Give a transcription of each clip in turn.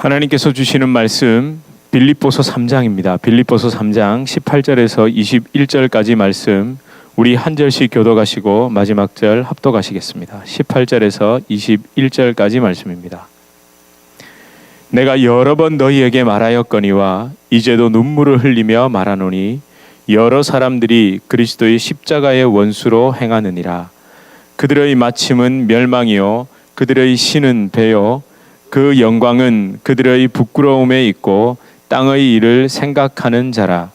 하나님께서 주시는 말씀 빌립보서 3장입니다. 빌립보서 3장 18절에서 21절까지 말씀 우리 한 절씩 교독하시고 마지막 절 합독하시겠습니다. 18절에서 21절까지 말씀입니다. 내가 여러 번 너희에게 말하였거니와 이제도 눈물을 흘리며 말하노니 여러 사람들이 그리스도의 십자가의 원수로 행하느니라. 그들의 마침은 멸망이요 그들의 신은 배요 그 영광은 그들의 부끄러움에 있고 땅의 일을 생각하는 자라.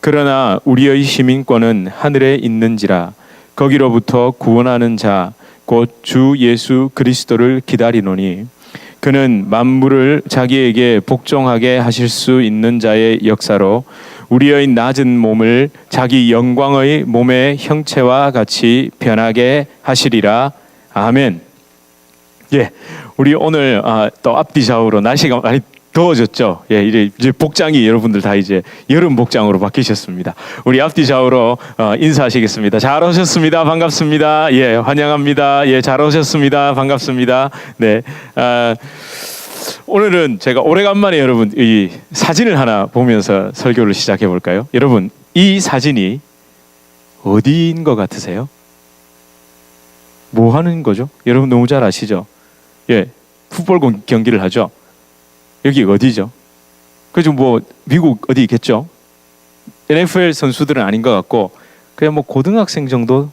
그러나 우리의 시민권은 하늘에 있는지라. 거기로부터 구원하는 자 곧 주 예수 그리스도를 기다리노니 그는 만물을 자기에게 복종하게 하실 수 있는 자의 역사로 우리의 낮은 몸을 자기 영광의 몸의 형체와 같이 변하게 하시리라. 아멘. 예, 우리 오늘 또 앞뒤 좌우로 날씨가 많이 더워졌죠. 예, 이제 복장이 여러분들 다 이제 여름 복장으로 바뀌셨습니다. 우리 앞뒤 좌우로 인사하시겠습니다. 잘 오셨습니다. 반갑습니다. 예, 환영합니다. 예, 잘 오셨습니다. 반갑습니다. 네, 오늘은 제가 오래간만에 여러분 이 사진을 하나 보면서 설교를 시작해 볼까요? 여러분, 이 사진이 어디인 것 같으세요? 뭐 하는 거죠? 여러분 너무 잘 아시죠? 예, 풋볼 경기를 하죠. 여기 어디죠? 그죠? 뭐 미국 어디 있겠죠? NFL 선수들은 아닌 것 같고 그냥 뭐 고등학생 정도,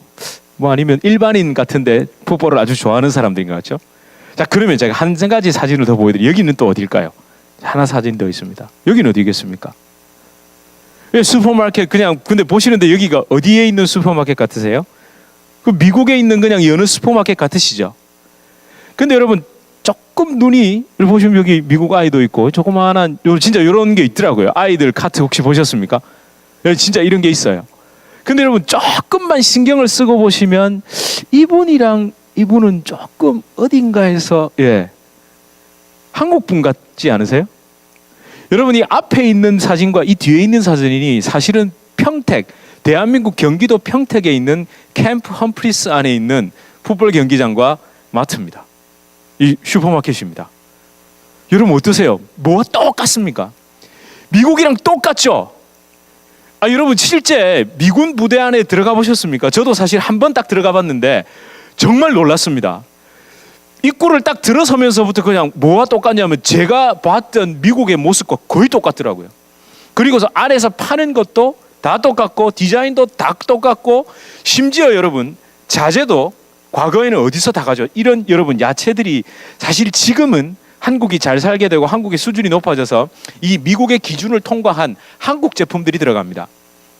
뭐 아니면 일반인 같은데 풋볼을 아주 좋아하는 사람들인 것 같죠? 자, 그러면 제가 한 가지 사진을 더 보여드릴게요. 여기는 또 어딜까요? 하나 사진 더 있습니다. 여기는 어디겠습니까? 예, 슈퍼마켓. 그냥 근데 보시는데 여기가 어디에 있는 슈퍼마켓 같으세요? 그 미국에 있는 그냥 여느 슈퍼마켓 같으시죠? 근데 여러분 조금 눈이 보시면 여기 미국 아이도 있고 조그마한 진짜 이런 게 있더라고요. 아이들 카트 혹시 보셨습니까? 네, 진짜 이런 게 있어요. 근데 여러분 조금만 신경을 쓰고 보시면 이분이랑 이분은 조금 어딘가에서 한국 분 같지 않으세요? 여러분 이 앞에 있는 사진과 이 뒤에 있는 사진이 사실은 평택, 대한민국 경기도 평택에 있는 캠프 험프리스 안에 있는 풋볼 경기장과 마트입니다. 이 슈퍼마켓입니다. 여러분 어떠세요? 뭐가 똑같습니까? 미국이랑 똑같죠? 여러분 실제 미군 부대 안에 들어가 보셨습니까? 저도 사실 한 번 딱 들어가 봤는데 정말 놀랐습니다. 입구를 딱 들어서면서부터 그냥 뭐가 똑같냐면 제가 봤던 미국의 모습과 거의 똑같더라고요. 그리고서 안에서 파는 것도 다 똑같고 디자인도 다 똑같고 심지어 여러분 자재도 과거에는 어디서 다 가져? 이런 여러분 야채들이 사실 지금은 한국이 잘 살게 되고 한국의 수준이 높아져서 이 미국의 기준을 통과한 한국 제품들이 들어갑니다.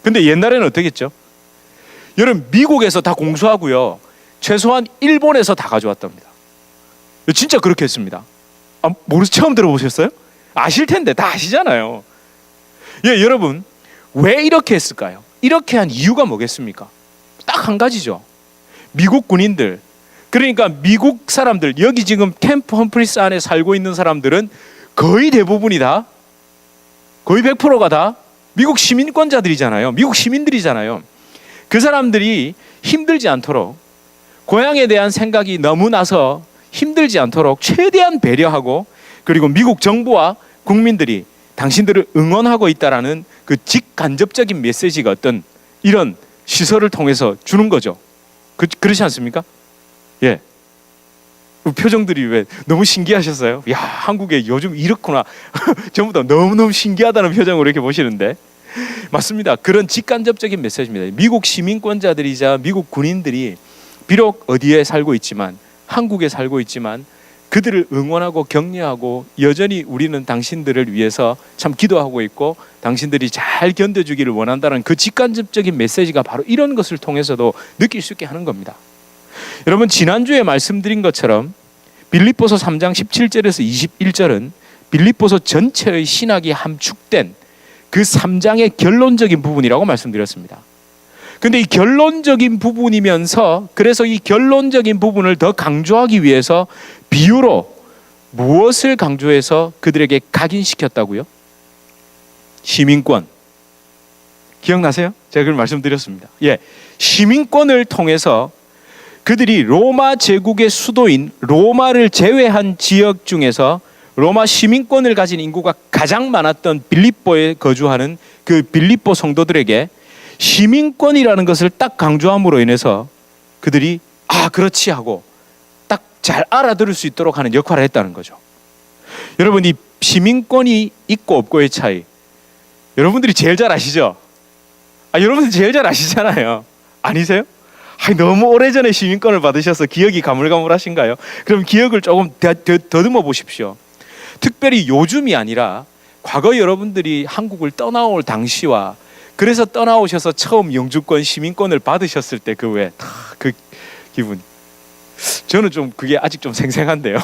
근데 옛날에는 어떻겠죠? 여러분 미국에서 다 공수하고요. 최소한 일본에서 다 가져왔답니다. 진짜 그렇게 했습니다. 처음 들어보셨어요? 아실 텐데 다 아시잖아요. 예, 여러분 왜 이렇게 했을까요? 이렇게 한 이유가 뭐겠습니까? 딱 한 가지죠. 미국 군인들, 그러니까 미국 사람들, 여기 지금 캠프 험프리스 안에 살고 있는 사람들은 거의 대부분이 다, 거의 100%가 다 미국 시민권자들이잖아요. 미국 시민들이잖아요. 그 사람들이 힘들지 않도록, 고향에 대한 생각이 너무 나서 힘들지 않도록 최대한 배려하고, 그리고 미국 정부와 국민들이 당신들을 응원하고 있다라는 그 직간접적인 메시지가 어떤 이런 시설을 통해서 주는 거죠. 그렇지 않습니까? 예. 표정들이 왜 너무 신기하셨어요? 야, 한국에 요즘 이렇구나. 전부 다 너무너무 신기하다는 표정으로 이렇게 보시는데 맞습니다. 그런 직간접적인 메시지입니다. 미국 시민권자들이자 미국 군인들이 비록 어디에 살고 있지만, 한국에 살고 있지만 그들을 응원하고 격려하고 여전히 우리는 당신들을 위해서 참 기도하고 있고 당신들이 잘 견뎌주기를 원한다는 그 직간접적인 메시지가 바로 이런 것을 통해서도 느낄 수 있게 하는 겁니다. 여러분 지난주에 말씀드린 것처럼 빌립보서 3장 17절에서 21절은 빌립보서 전체의 신학이 함축된 그 3장의 결론적인 부분이라고 말씀드렸습니다. 근데 이 결론적인 부분이면서 그래서 이 결론적인 부분을 더 강조하기 위해서 비유로 무엇을 강조해서 그들에게 각인시켰다고요? 시민권. 기억나세요? 제가 그걸 말씀드렸습니다. 예, 시민권을 통해서 그들이 로마 제국의 수도인 로마를 제외한 지역 중에서 로마 시민권을 가진 인구가 가장 많았던 빌립보에 거주하는 그 빌립보 성도들에게 시민권이라는 것을 딱 강조함으로 인해서 그들이 그렇지 하고 딱 잘 알아들을 수 있도록 하는 역할을 했다는 거죠. 여러분, 이 시민권이 있고 없고의 차이, 여러분들이 제일 잘 아시죠? 여러분들 제일 잘 아시잖아요. 아니세요? 너무 오래전에 시민권을 받으셔서 기억이 가물가물하신가요? 그럼 기억을 조금 더듬어 보십시오. 특별히 요즘이 아니라 과거 여러분들이 한국을 떠나올 당시와, 그래서 떠나오셔서 처음 영주권 시민권을 받으셨을 때 그 기분, 저는 좀 그게 아직 좀 생생한데요.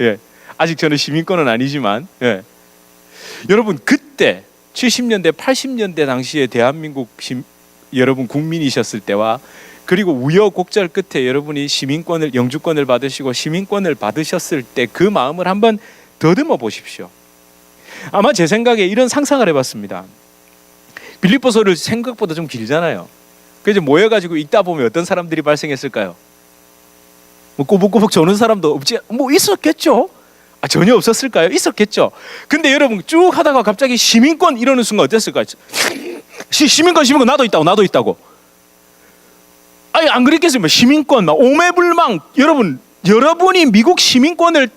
예, 아직 저는 시민권은 아니지만, 예. 여러분, 그때 70년대 80년대 당시에 대한민국 여러분 국민이셨을 때와, 그리고 우여곡절 끝에 여러분이 시민권을, 영주권을 받으시고 시민권을 받으셨을 때 그 마음을 한번 더듬어 보십시오. 아마 제 생각에 이런 상상을 해봤습니다. 빌립보서를 생각보다 좀 길잖아요. 그래서 모여가지고 읽다 보면 어떤 사람들이 발생했을까요? 뭐 꼬북꼬북 조는 사람도 없지, 뭐 있었겠죠? 전혀 없었을까요? 있었겠죠. 근데 여러분 쭉 하다가 갑자기 시민권 이러는 순간 어땠을까요? 시민권 나도 있다고. 안 그랬겠습니까? 시민권 막 오매불망. 여러분이 미국 시민권을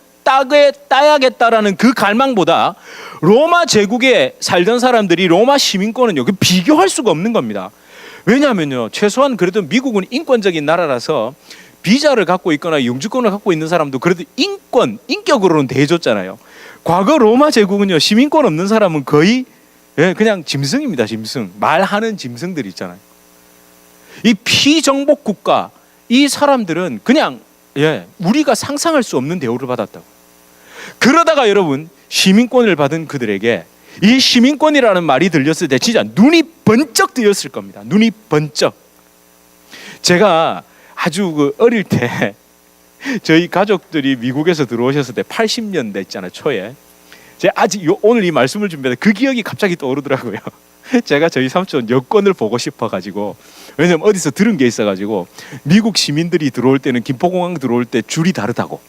따야겠다라는 그 갈망보다 로마 제국에 살던 사람들이 로마 시민권은요, 비교할 수가 없는 겁니다. 왜냐하면요, 최소한 그래도 미국은 인권적인 나라라서 비자를 갖고 있거나 영주권을 갖고 있는 사람도 그래도 인격으로는 대해줬잖아요. 과거 로마 제국은요, 시민권 없는 사람은 거의 그냥 짐승입니다. 짐승. 말하는 짐승들 있잖아요. 이 피정복 국가, 이 사람들은 그냥 우리가 상상할 수 없는 대우를 받았다고. 그러다가 여러분, 시민권을 받은 그들에게 이 시민권이라는 말이 들렸을 때 진짜 눈이 번쩍 뜨였을 겁니다. 눈이 번쩍. 제가 아주 어릴 때 저희 가족들이 미국에서 들어오셨을 때 80년대 있잖아요, 초에. 제가 아직 오늘 이 말씀을 준비하다 그 기억이 갑자기 떠오르더라고요. 제가 저희 삼촌 여권을 보고 싶어가지고, 왜냐면 어디서 들은 게 있어가지고, 미국 시민들이 들어올 때는 김포공항 들어올 때 줄이 다르다고,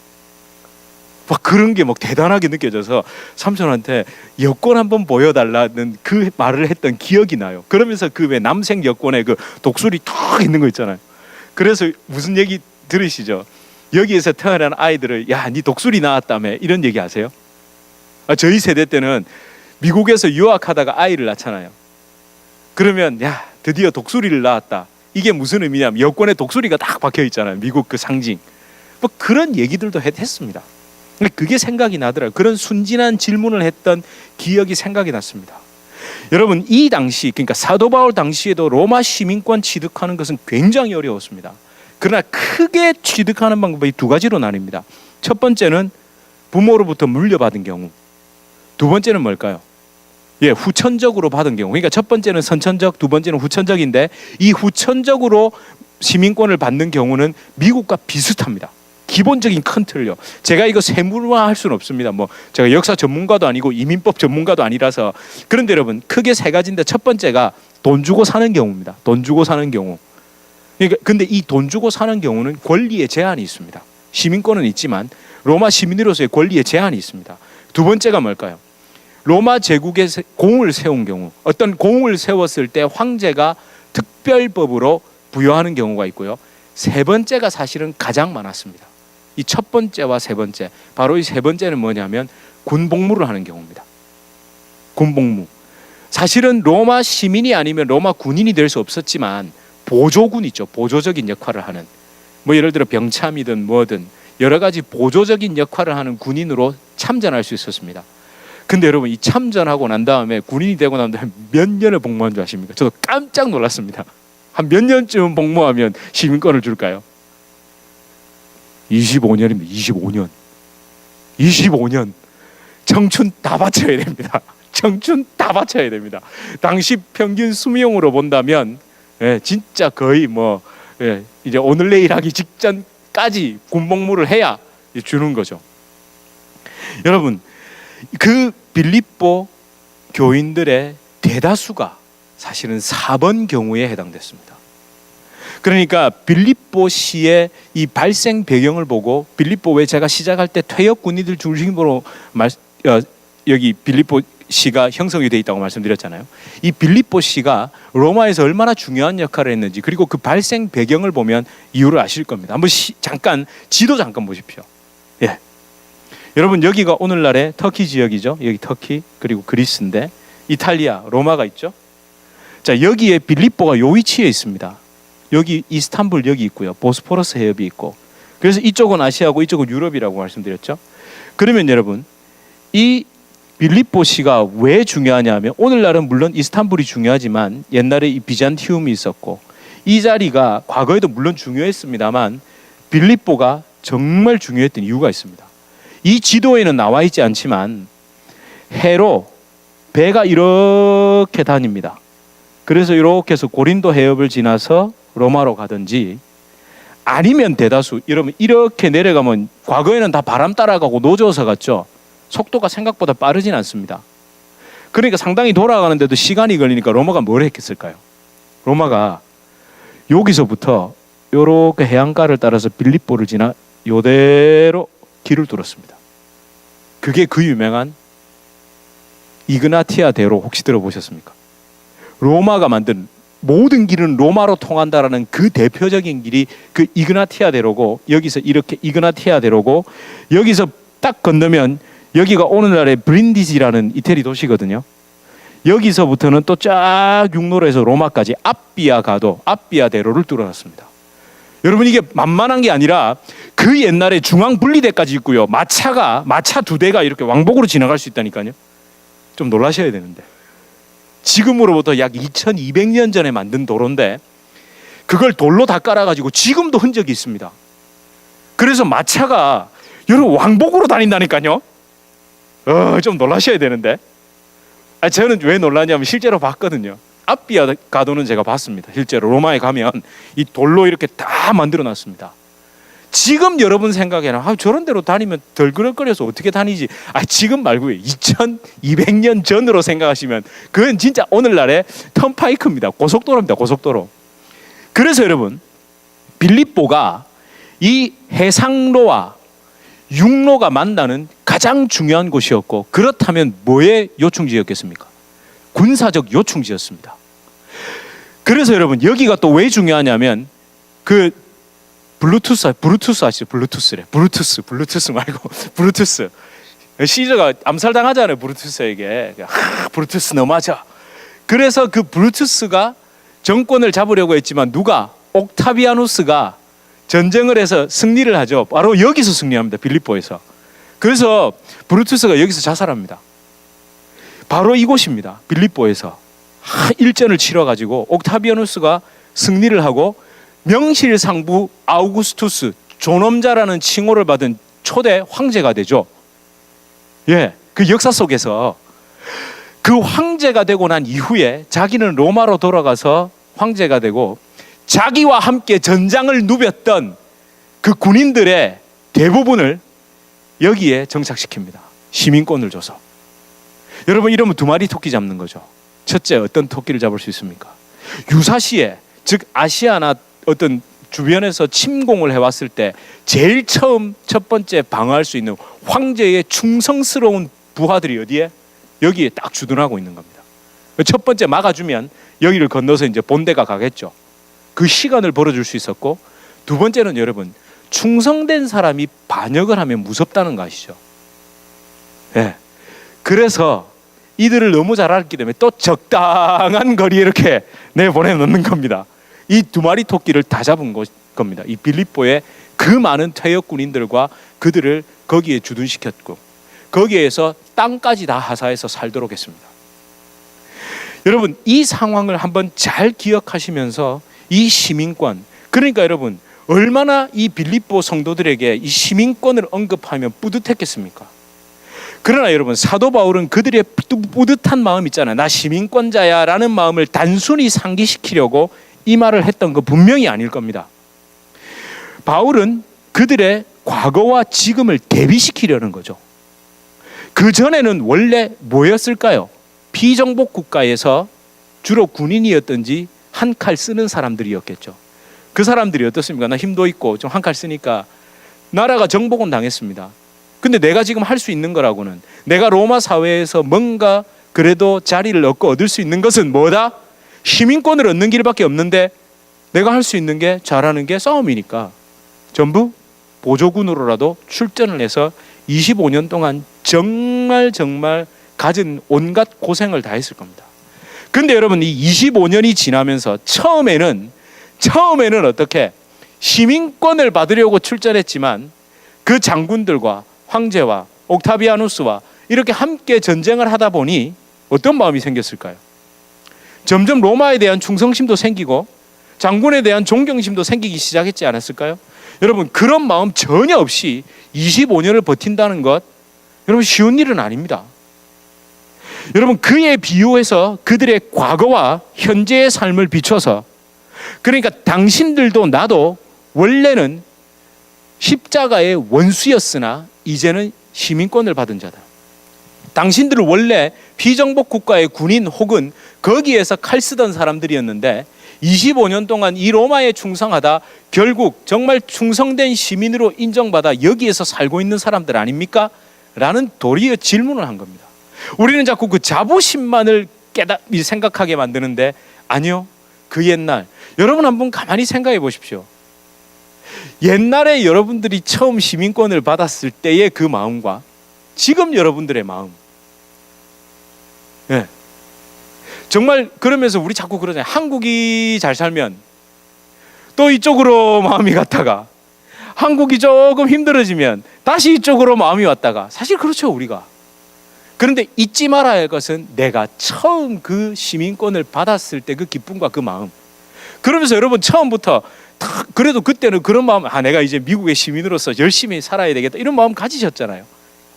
막 그런 게 막 대단하게 느껴져서 삼촌한테 여권 한번 보여달라는 그 말을 했던 기억이 나요. 그러면서 그 왜 남색 여권에 그 독수리 탁 있는 거 있잖아요. 그래서 무슨 얘기 들으시죠? 여기에서 태어난 아이들을 네 독수리 나왔다며, 이런 얘기 아세요? 저희 세대 때는 미국에서 유학하다가 아이를 낳잖아요. 그러면 드디어 독수리를 낳았다. 이게 무슨 의미냐면 여권에 독수리가 딱 박혀 있잖아요. 미국 그 상징. 뭐 그런 얘기들도 했습니다. 그게 생각이 나더라고요. 그런 순진한 질문을 했던 기억이 생각이 났습니다. 여러분, 이 당시, 그러니까 사도 바울 당시에도 로마 시민권 취득하는 것은 굉장히 어려웠습니다. 그러나 크게 취득하는 방법이 두 가지로 나뉩니다. 첫 번째는 부모로부터 물려받은 경우, 두 번째는 뭘까요? 후천적으로 받은 경우. 그러니까 첫 번째는 선천적, 두 번째는 후천적인데, 이 후천적으로 시민권을 받는 경우는 미국과 비슷합니다. 기본적인 큰 틀요. 제가 이거 세무화할 수는 없습니다. 제가 역사 전문가도 아니고 이민법 전문가도 아니라서. 그런데 여러분, 크게 세 가지인데, 첫 번째가 돈 주고 사는 경우입니다. 돈 주고 사는 경우. 그러니까 근데 이 돈 주고 사는 경우는 권리에 제한이 있습니다. 시민권은 있지만 로마 시민으로서의 권리에 제한이 있습니다. 두 번째가 뭘까요? 로마 제국에 공을 세운 경우, 어떤 공을 세웠을 때 황제가 특별법으로 부여하는 경우가 있고요. 세 번째가 사실은 가장 많았습니다. 이 첫 번째와 세 번째, 바로 이 세 번째는 뭐냐면 군복무를 하는 경우입니다. 군복무. 사실은 로마 시민이 아니면 로마 군인이 될 수 없었지만 보조군 있죠. 보조적인 역할을 하는, 예를 들어 병참이든 뭐든 여러 가지 보조적인 역할을 하는 군인으로 참전할 수 있었습니다. 근데 여러분, 이 참전하고 난 다음에 군인이 되고 난 다음에 몇 년을 복무한 줄 아십니까? 저도 깜짝 놀랐습니다. 한 몇 년쯤 복무하면 시민권을 줄까요? 25년입니다. 25년. 청춘 다 바쳐야 됩니다. 청춘 다 바쳐야 됩니다. 당시 평균 수명으로 본다면 진짜 거의 이제 오늘 내일 하기 직전까지 군복무를 해야 주는 거죠. 여러분, 그 빌립보 교인들의 대다수가 사실은 4번 경우에 해당됐습니다. 그러니까 빌립보시의 이 발생 배경을 보고 빌립보 왜 제가 시작할 때 퇴역 군인들 중심으로 여기 빌립보시가 형성이 되어 있다고 말씀드렸잖아요. 이 빌립보시가 로마에서 얼마나 중요한 역할을 했는지 그리고 그 발생 배경을 보면 이유를 아실 겁니다. 한번 잠깐 지도 잠깐 보십시오. 예. 여러분 여기가 오늘날의 터키 지역이죠. 여기 터키 그리고 그리스인데 이탈리아 로마가 있죠. 자 여기에 빌립보가 요 위치에 있습니다. 여기 이스탄불 여기 있고요. 보스포러스 해협이 있고 그래서 이쪽은 아시아고 이쪽은 유럽이라고 말씀드렸죠. 그러면 여러분 이 빌립보시가 왜 중요하냐면 오늘날은 물론 이스탄불이 중요하지만 옛날에 이 비잔티움이 있었고 이 자리가 과거에도 물론 중요했습니다만 빌립보가 정말 중요했던 이유가 있습니다. 이 지도에는 나와 있지 않지만 해로 배가 이렇게 다닙니다. 그래서 이렇게 해서 고린도 해협을 지나서 로마로 가든지 아니면 대다수 여러분 이렇게 내려가면 과거에는 다 바람 따라가고 노져서 갔죠. 속도가 생각보다 빠르진 않습니다. 그러니까 상당히 돌아가는데도 시간이 걸리니까 로마가 뭘 했겠을까요? 로마가 여기서부터 이렇게 해안가를 따라서 빌립보를 지나 요대로 길을 뚫었습니다. 그게 그 유명한 이그나티아 대로 혹시 들어보셨습니까? 로마가 만든 모든 길은 로마로 통한다라는 그 대표적인 길이 그 이그나티아 대로고 여기서 이렇게 이그나티아 대로고 여기서 딱 건너면 여기가 오늘날의 브린디지라는 이태리 도시거든요. 여기서부터는 또 쫙 육로로 해서 로마까지 앞비아 대로를 뚫어놨습니다. 여러분 이게 만만한 게 아니라 그 옛날에 중앙 분리대까지 있고요. 마차 2대가 이렇게 왕복으로 지나갈 수 있다니까요. 좀 놀라셔야 되는데 지금으로부터 약 2200년 전에 만든 도로인데 그걸 돌로 다 깔아가지고 지금도 흔적이 있습니다. 그래서 마차가 여러분 왕복으로 다닌다니까요. 좀 놀라셔야 되는데 저는 왜 놀라냐면 실제로 봤거든요. 앞비아 가도는 제가 봤습니다. 실제로 로마에 가면 이 돌로 이렇게 다 만들어 놨습니다. 지금 여러분 생각에는 저런 데로 다니면 덜그럭거려서 어떻게 다니지? 지금 말고요. 2200년 전으로 생각하시면 그건 진짜 오늘날의 턴파이크입니다. 고속도로입니다. 고속도로. 그래서 여러분 빌립보가 이 해상로와 육로가 만나는 가장 중요한 곳이었고 그렇다면 뭐의 요충지였겠습니까? 군사적 요충지였습니다. 그래서 여러분 여기가 또 왜 중요하냐면 그 블루투스 아시죠? 블루투스 말고 블루투스. 시저가 암살당하잖아요. 블루투스에게. 블루투스 너무하죠. 그래서 그 블루투스가 정권을 잡으려고 했지만 누가? 옥타비아누스가 전쟁을 해서 승리를 하죠. 바로 여기서 승리합니다. 빌립보에서. 그래서 브루투스가 여기서 자살합니다. 바로 이곳입니다. 빌립보에서 일전을 치러가지고 옥타비아누스가 승리를 하고 명실상부 아우구스투스 존엄자라는 칭호를 받은 초대 황제가 되죠. 예, 그 역사 속에서 그 황제가 되고 난 이후에 자기는 로마로 돌아가서 황제가 되고 자기와 함께 전장을 누볐던 그 군인들의 대부분을 여기에 정착시킵니다. 시민권을 줘서. 여러분 이러면 두 마리 토끼 잡는 거죠. 첫째 어떤 토끼를 잡을 수 있습니까? 유사시에 즉 아시아나 어떤 주변에서 침공을 해왔을 때 제일 처음 첫 번째 방어할 수 있는 황제의 충성스러운 부하들이 어디에? 여기에 딱 주둔하고 있는 겁니다. 첫 번째 막아주면 여기를 건너서 이제 본대가 가겠죠. 그 시간을 벌어줄 수 있었고 두 번째는 여러분 충성된 사람이 반역을 하면 무섭다는 거 아시죠? 예. 그래서 이들을 너무 잘 알기 때문에 또 적당한 거리에 이렇게 내보내놓는 겁니다. 이 두 마리 토끼를 다 잡은 겁니다. 이 빌립보의 그 많은 퇴역 군인들과 그들을 거기에 주둔시켰고 거기에서 땅까지 다 하사해서 살도록 했습니다. 여러분 이 상황을 한번 잘 기억하시면서 이 시민권 그러니까 여러분 얼마나 이 빌립보 성도들에게 이 시민권을 언급하면 뿌듯했겠습니까? 그러나 여러분 사도 바울은 그들의 뿌듯한 마음 있잖아요. 나 시민권자야 라는 마음을 단순히 상기시키려고 이 말을 했던 거 분명히 아닐 겁니다. 바울은 그들의 과거와 지금을 대비시키려는 거죠. 그 전에는 원래 뭐였을까요? 피정복 국가에서 주로 군인이었든지 한 칼 쓰는 사람들이었겠죠. 그 사람들이 어떻습니까? 나 힘도 있고 좀 한 칼 쓰니까 나라가 정복은 당했습니다. 근데 내가 지금 할 수 있는 거라고는, 내가 로마 사회에서 뭔가 그래도 자리를 얻을 수 있는 것은 뭐다? 시민권을 얻는 길밖에 없는데 내가 할 수 있는 게, 잘하는 게 싸움이니까 전부 보조군으로라도 출전을 해서 25년 동안 정말 갖은 온갖 고생을 다 했을 겁니다. 근데 여러분, 이 25년이 지나면서 처음에는 어떻게 시민권을 받으려고 출전했지만 그 장군들과 황제와 옥타비아누스와 이렇게 함께 전쟁을 하다 보니 어떤 마음이 생겼을까요? 점점 로마에 대한 충성심도 생기고 장군에 대한 존경심도 생기기 시작했지 않았을까요? 여러분, 그런 마음 전혀 없이 25년을 버틴다는 것, 여러분 쉬운 일은 아닙니다. 여러분, 그에 비유해서 그들의 과거와 현재의 삶을 비춰서, 그러니까 당신들도 나도 원래는 십자가의 원수였으나 이제는 시민권을 받은 자다. 당신들은 원래 피정복 국가의 군인 혹은 거기에서 칼 쓰던 사람들이었는데 25년 동안 이 로마에 충성하다 결국 정말 충성된 시민으로 인정받아 여기에서 살고 있는 사람들 아닙니까? 라는 도리어 질문을 한 겁니다. 우리는 자꾸 그 자부심만을 생각하게 만드는데, 아니요, 그 옛날, 여러분 한번 가만히 생각해 보십시오. 옛날에 여러분들이 처음 시민권을 받았을 때의 그 마음과 지금 여러분들의 마음, 네. 정말 그러면서 우리 자꾸 그러잖아요. 한국이 잘 살면 또 이쪽으로 마음이 갔다가, 한국이 조금 힘들어지면 다시 이쪽으로 마음이 왔다가, 사실 그렇죠, 우리가. 그런데 잊지 말아야 할 것은 내가 처음 그 시민권을 받았을 때 그 기쁨과 그 마음. 그러면서 여러분 처음부터 그래도 그때는 그런 마음, 내가 이제 미국의 시민으로서 열심히 살아야 되겠다, 이런 마음 가지셨잖아요.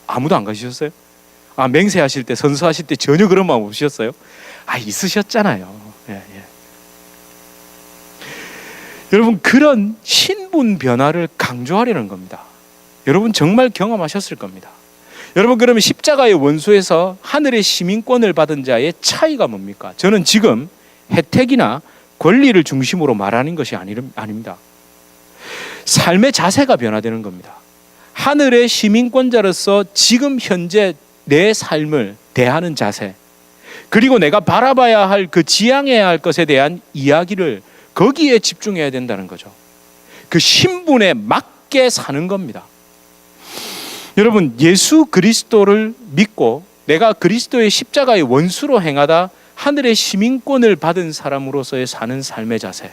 아무도 안 가지셨어요? 맹세하실 때, 선서하실 때 전혀 그런 마음 없으셨어요? 있으셨잖아요. 예. 여러분, 그런 신분 변화를 강조하려는 겁니다. 여러분 정말 경험하셨을 겁니다. 여러분, 그러면 십자가의 원수에서 하늘의 시민권을 받은 자의 차이가 뭡니까? 저는 지금 혜택이나 권리를 중심으로 말하는 것이 아닙니다. 삶의 자세가 변화되는 겁니다. 하늘의 시민권자로서 지금 현재 내 삶을 대하는 자세, 그리고 내가 바라봐야 할, 그 지향해야 할 것에 대한 이야기를 거기에 집중해야 된다는 거죠. 그 신분에 맞게 사는 겁니다. 여러분, 예수 그리스도를 믿고 내가 그리스도의 십자가의 원수로 행하다 하늘의 시민권을 받은 사람으로서의 사는 삶의 자세.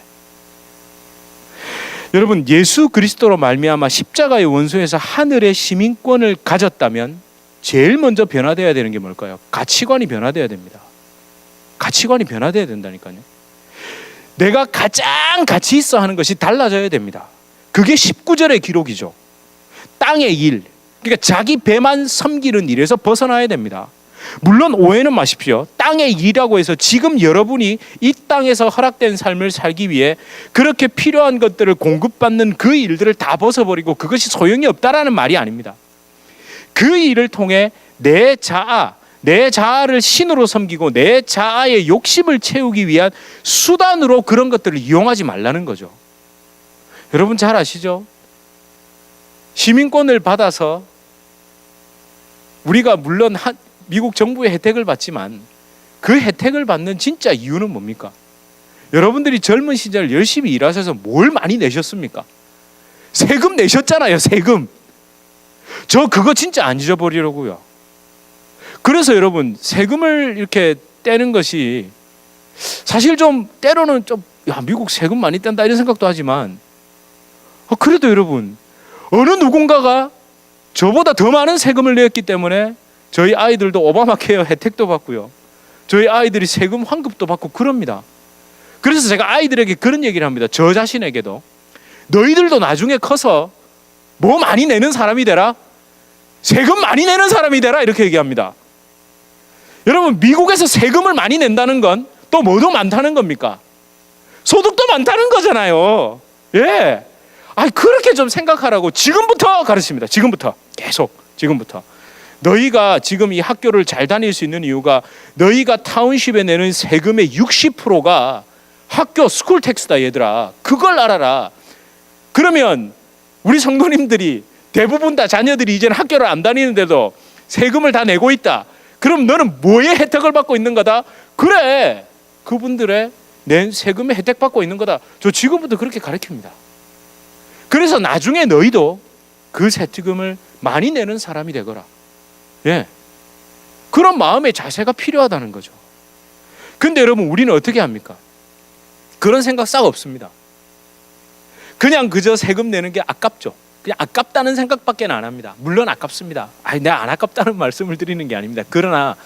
여러분, 예수 그리스도로 말미암아 십자가의 원수에서 하늘의 시민권을 가졌다면 제일 먼저 변화되어야 되는 게 뭘까요? 가치관이 변화되어야 됩니다. 가치관이 변화되어야 된다니까요. 내가 가장 가치 있어 하는 것이 달라져야 됩니다. 그게 19절의 기록이죠. 땅의 일, 그러니까 자기 배만 섬기는 일에서 벗어나야 됩니다. 물론 오해는 마십시오. 땅의 일이라고 해서 지금 여러분이 이 땅에서 허락된 삶을 살기 위해 그렇게 필요한 것들을 공급받는 그 일들을 다 벗어버리고 그것이 소용이 없다라는 말이 아닙니다. 그 일을 통해 내 자아를 신으로 섬기고 내 자아의 욕심을 채우기 위한 수단으로 그런 것들을 이용하지 말라는 거죠. 여러분 잘 아시죠? 시민권을 받아서 우리가 물론 미국 정부의 혜택을 받지만 그 혜택을 받는 진짜 이유는 뭡니까? 여러분들이 젊은 시절 열심히 일하셔서 뭘 많이 내셨습니까? 세금 내셨잖아요. 세금. 저 그거 진짜 안 잊어버리려고요. 그래서 여러분, 세금을 이렇게 떼는 것이 사실 좀 때로는 좀 미국 세금 많이 뗀다 이런 생각도 하지만, 그래도 여러분, 어느 누군가가 저보다 더 많은 세금을 냈기 때문에 저희 아이들도 오바마 케어 혜택도 받고요, 저희 아이들이 세금 환급도 받고 그럽니다. 그래서 제가 아이들에게 그런 얘기를 합니다. 저 자신에게도 너희들도 나중에 커서 뭐 많이 내는 사람이 되라, 세금 많이 내는 사람이 되라, 이렇게 얘기합니다. 여러분, 미국에서 세금을 많이 낸다는 건 또 뭐도 많다는 겁니까? 소득도 많다는 거잖아요. 예. 그렇게 좀 생각하라고 지금부터 가르칩니다. 지금부터, 계속 지금부터. 너희가 지금 이 학교를 잘 다닐 수 있는 이유가 너희가 타운십에 내는 세금의 60%가 학교 스쿨 텍스다 얘들아. 그걸 알아라. 그러면 우리 성도님들이 대부분 다 자녀들이 이제는 학교를 안 다니는데도 세금을 다 내고 있다. 그럼 너는 뭐의 혜택을 받고 있는 거다? 그래, 그분들의 낸 세금의 혜택 받고 있는 거다. 저 지금부터 그렇게 가르칩니다. 그래서 나중에 너희도 그 세금을 많이 내는 사람이 되거라. 예, 그런 마음의 자세가 필요하다는 거죠. 근데 여러분, 우리는 어떻게 합니까? 그런 생각 싹 없습니다. 그냥 그저 세금 내는 게 아깝죠. 그냥 아깝다는 생각밖에 안 합니다. 물론 아깝습니다. 내가 안 아깝다는 말씀을 드리는 게 아닙니다. 그러나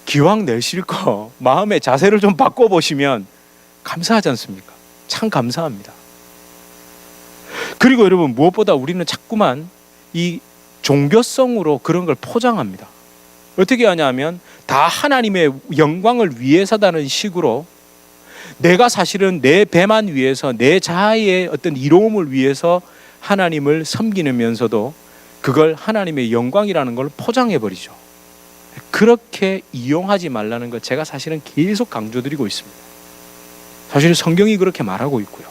기왕 내실 거 마음의 자세를 좀 바꿔보시면 감사하지 않습니까? 참 감사합니다. 그리고 여러분, 무엇보다 우리는 자꾸만 이 종교성으로 그런 걸 포장합니다. 어떻게 하냐면 다 하나님의 영광을 위해서다는 식으로 내가 사실은 내 배만 위해서 내 자아의 어떤 이로움을 위해서 하나님을 섬기면서도 그걸 하나님의 영광이라는 걸 포장해버리죠. 그렇게 이용하지 말라는 것 제가 사실은 계속 강조드리고 있습니다. 사실 성경이 그렇게 말하고 있고요.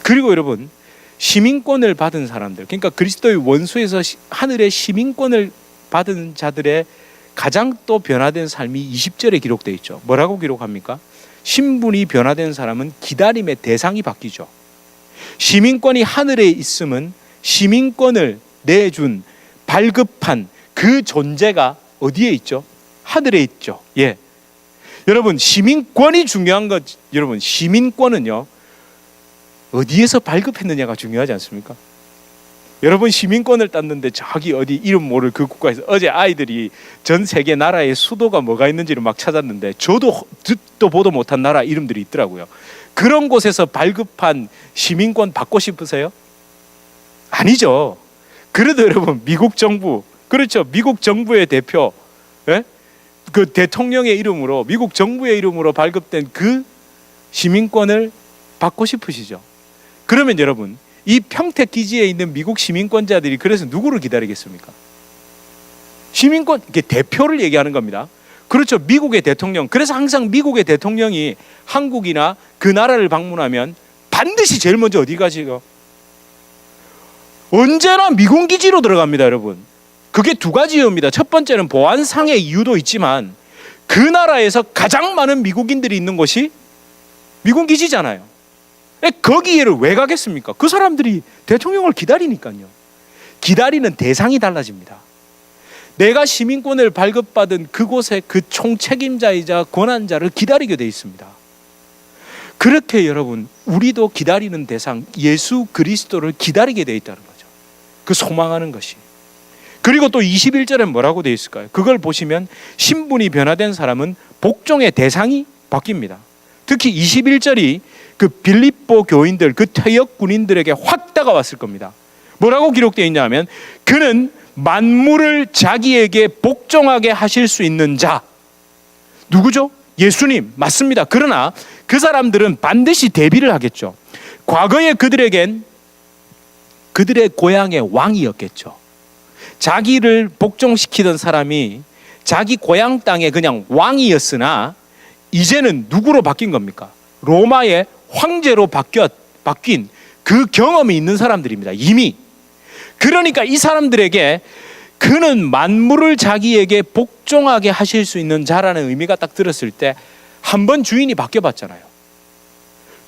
그리고 여러분, 시민권을 받은 사람들, 그러니까 그리스도의 원수에서 하늘의 시민권을 받은 자들의 가장 또 변화된 삶이 20절에 기록되어 있죠. 뭐라고 기록합니까? 신분이 변화된 사람은 기다림의 대상이 바뀌죠. 시민권이 하늘에 있으면 시민권을 내준 발급한 그 존재가 어디에 있죠? 하늘에 있죠. 예. 여러분, 시민권이 중요한 것, 여러분, 시민권은요, 어디에서 발급했느냐가 중요하지 않습니까? 여러분, 시민권을 땄는데 저기 어디 이름 모를 그 국가에서, 어제 아이들이 전 세계 나라의 수도가 뭐가 있는지를 막 찾았는데 저도 듣도 보도 못한 나라 이름들이 있더라고요. 그런 곳에서 발급한 시민권 받고 싶으세요? 아니죠. 그래도 여러분, 미국 정부, 그렇죠, 미국 정부의 대표, 예? 그 대통령의 이름으로, 미국 정부의 이름으로 발급된 그 시민권을 받고 싶으시죠? 그러면 여러분, 이 평택 기지에 있는 미국 시민권자들이 그래서 누구를 기다리겠습니까? 시민권, 이게 대표를 얘기하는 겁니다. 그렇죠, 미국의 대통령. 그래서 항상 미국의 대통령이 한국이나 그 나라를 방문하면 반드시 제일 먼저 어디 가지요? 언제나 미군 기지로 들어갑니다, 여러분. 그게 두 가지 이유입니다. 첫 번째는 보안상의 이유도 있지만 그 나라에서 가장 많은 미국인들이 있는 곳이 미군 기지잖아요. 거기에를 왜 가겠습니까? 그 사람들이 대통령을 기다리니까요. 기다리는 대상이 달라집니다. 내가 시민권을 발급받은 그곳의 그 총책임자이자 권한자를 기다리게 돼 있습니다. 그렇게 여러분, 우리도 기다리는 대상 예수 그리스도를 기다리게 돼 있다는 거죠. 그 소망하는 것이. 그리고 또 21절에 뭐라고 되어 있을까요? 그걸 보시면 신분이 변화된 사람은 복종의 대상이 바뀝니다. 특히 21절이 그 빌립보 교인들, 그 퇴역 군인들에게 확 다가왔을 겁니다. 뭐라고 기록되어 있냐면 그는 만물을 자기에게 복종하게 하실 수 있는 자. 누구죠? 예수님. 맞습니다. 그러나 그 사람들은 반드시 대비를 하겠죠. 과거에 그들에겐 그들의 고향의 왕이었겠죠. 자기를 복종시키던 사람이 자기 고향 땅에 그냥 왕이었으나 이제는 누구로 바뀐 겁니까? 로마의 황제로 바뀐 그 경험이 있는 사람들입니다. 이미. 그러니까 이 사람들에게 그는 만물을 자기에게 복종하게 하실 수 있는 자라는 의미가 딱 들었을 때 한 번 주인이 바뀌어봤잖아요.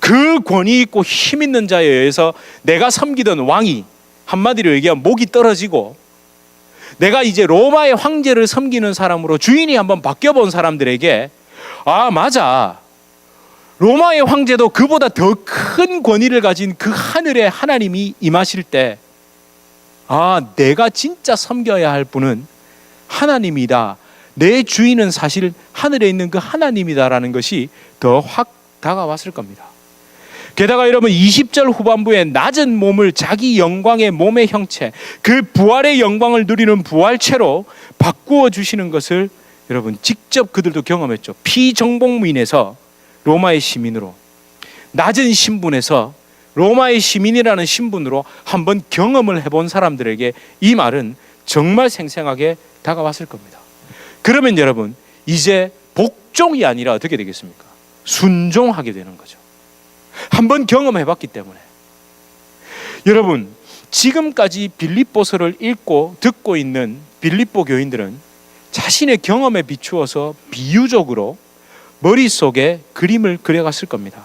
그 권위 있고 힘 있는 자에 의해서 내가 섬기던 왕이 한마디로 얘기하면 목이 떨어지고 내가 이제 로마의 황제를 섬기는 사람으로 주인이 한번 바뀌어본 사람들에게 아, 맞아. 로마의 황제도 그보다 더 큰 권위를 가진 그 하늘의 하나님이 임하실 때 아, 내가 진짜 섬겨야 할 분은 하나님이다. 내 주인은 사실 하늘에 있는 그 하나님이다라는 것이 더 확 다가왔을 겁니다. 게다가 여러분 20절 후반부에 낮은 몸을 자기 영광의 몸의 형체, 그 부활의 영광을 누리는 부활체로 바꾸어 주시는 것을 여러분 직접 그들도 경험했죠. 피정복무인에서 로마의 시민으로, 낮은 신분에서 로마의 시민이라는 신분으로 한번 경험을 해본 사람들에게 이 말은 정말 생생하게 다가왔을 겁니다. 그러면 여러분 이제 복종이 아니라 어떻게 되겠습니까? 순종하게 되는 거죠. 한번 경험해봤기 때문에. 여러분, 지금까지 빌립보서를 읽고 듣고 있는 빌립보 교인들은 자신의 경험에 비추어서 비유적으로 머릿속에 그림을 그려갔을 겁니다.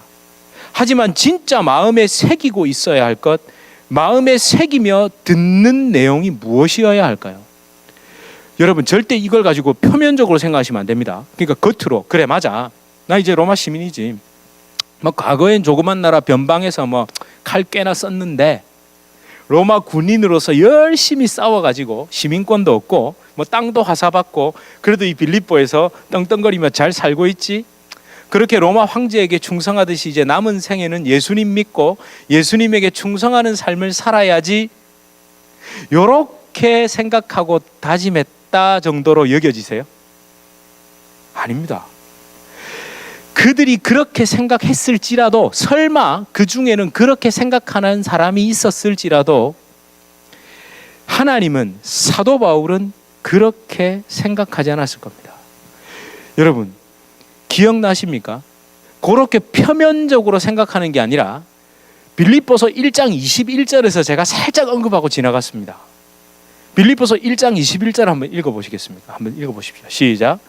하지만 진짜 마음에 새기고 있어야 할 것, 마음에 새기며 듣는 내용이 무엇이어야 할까요? 여러분, 절대 이걸 가지고 표면적으로 생각하시면 안 됩니다. 그러니까 겉으로 그래 맞아, 나 이제 로마 시민이지, 뭐 과거엔 조그만 나라 변방에서 뭐 칼 꽤나 썼는데 로마 군인으로서 열심히 싸워가지고 시민권도 얻고 뭐 땅도 화사받고 그래도 이 빌립보에서 떵떵거리며 잘 살고 있지. 그렇게 로마 황제에게 충성하듯이 이제 남은 생에는 예수님 믿고 예수님에게 충성하는 삶을 살아야지, 이렇게 생각하고 다짐했다 정도로 여겨지세요? 아닙니다. 그들이 그렇게 생각했을지라도, 설마 그 중에는 그렇게 생각하는 사람이 있었을지라도, 하나님은, 사도 바울은 그렇게 생각하지 않았을 겁니다. 여러분, 기억나십니까? 그렇게 표면적으로 생각하는 게 아니라 빌립보서 1장 21절에서 제가 살짝 언급하고 지나갔습니다. 빌립보서 1장 21절 한번 읽어보시겠습니까? 한번 읽어보십시오. 시작.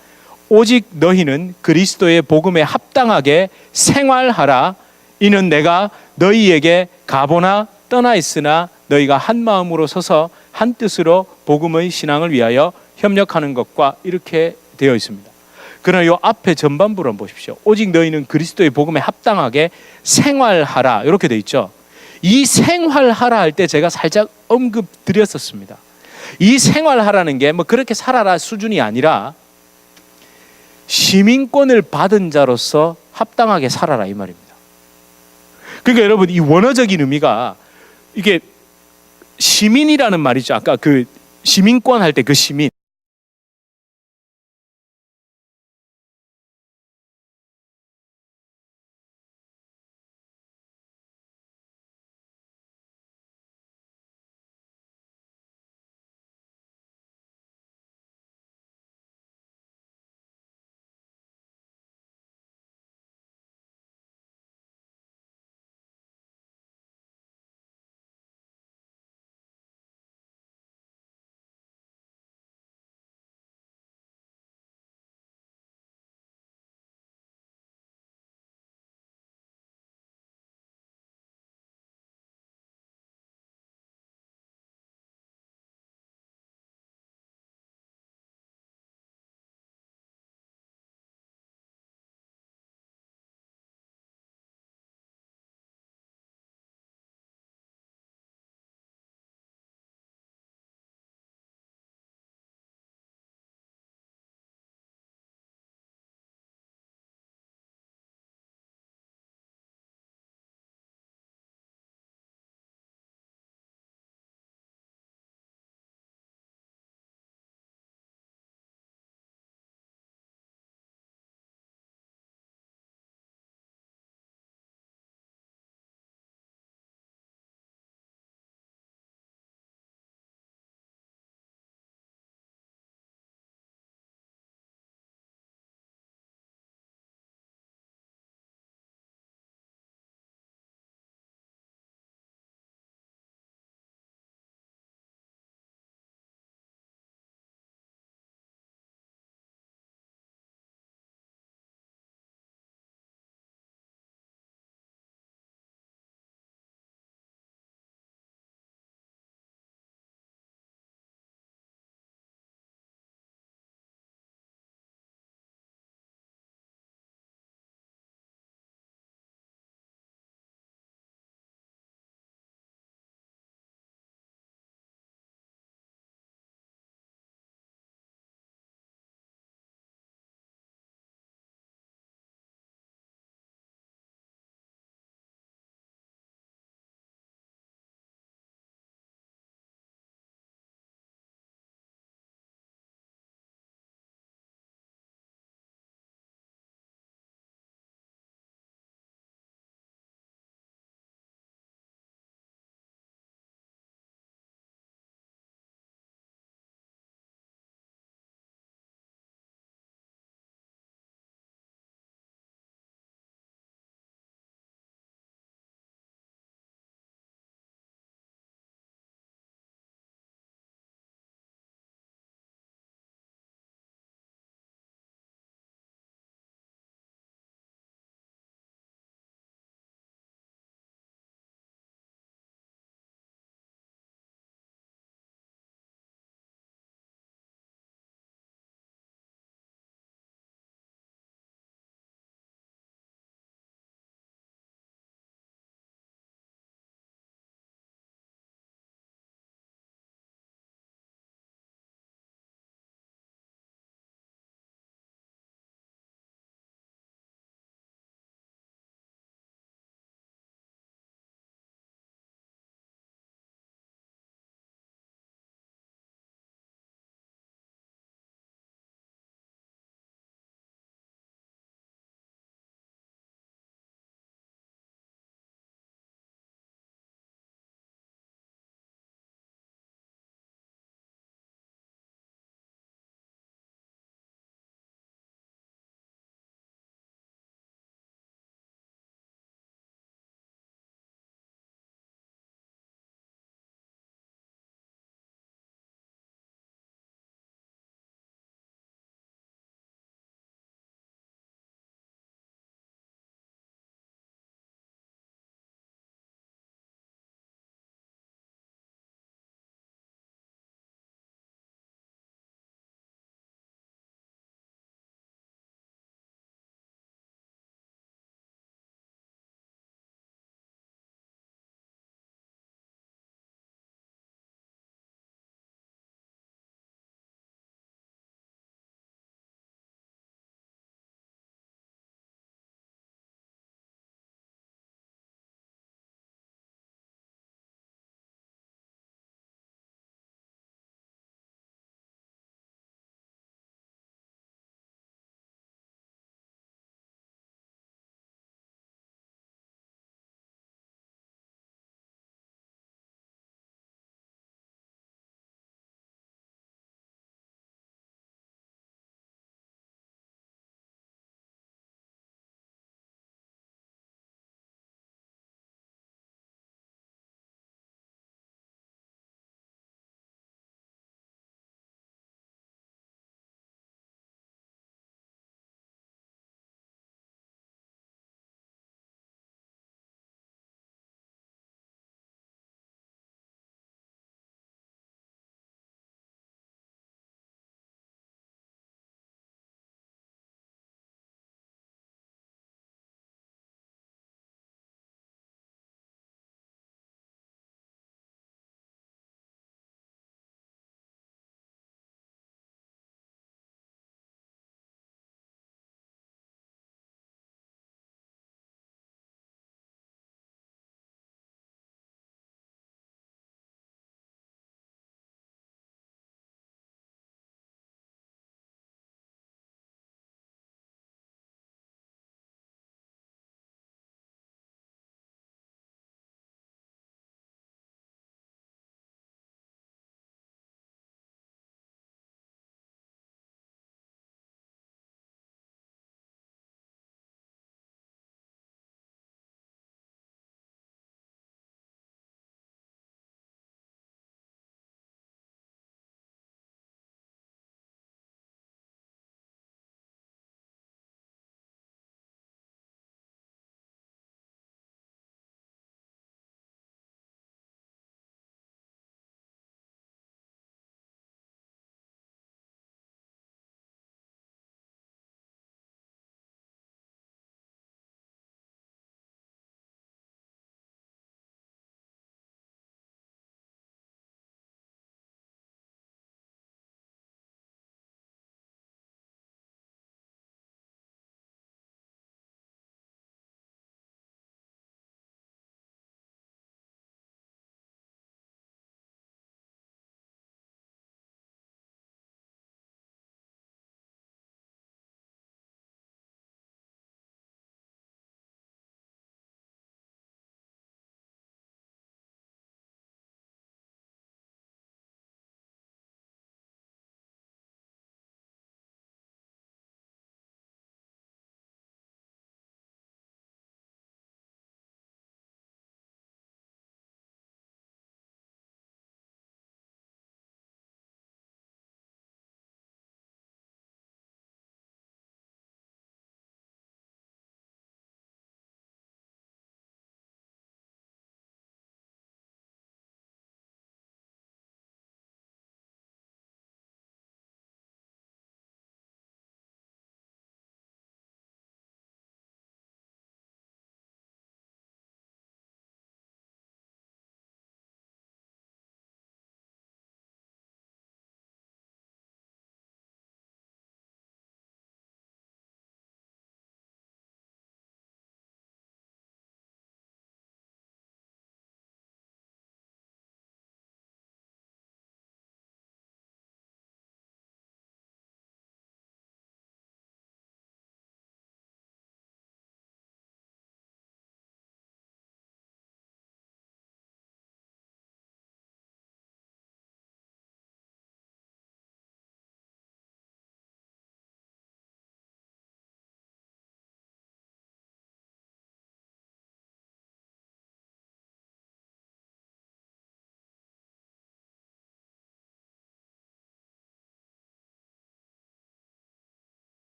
오직 너희는 그리스도의 복음에 합당하게 생활하라. 이는 내가 너희에게 가보나 떠나 있으나 너희가 한 마음으로 서서 한 뜻으로 복음의 신앙을 위하여 협력하는 것과, 이렇게 되어 있습니다. 그러나 이 앞에 전반부를 한번 보십시오. 오직 너희는 그리스도의 복음에 합당하게 생활하라, 이렇게 되어 있죠. 이 생활하라 할 때 제가 살짝 언급 드렸었습니다. 이 생활하라는 게 뭐 그렇게 살아라 수준이 아니라 시민권을 받은 자로서 합당하게 살아라, 이 말입니다. 그러니까 여러분, 이 원어적인 의미가, 이게 시민이라는 말이죠. 아까 그 시민권 할 때 그 시민,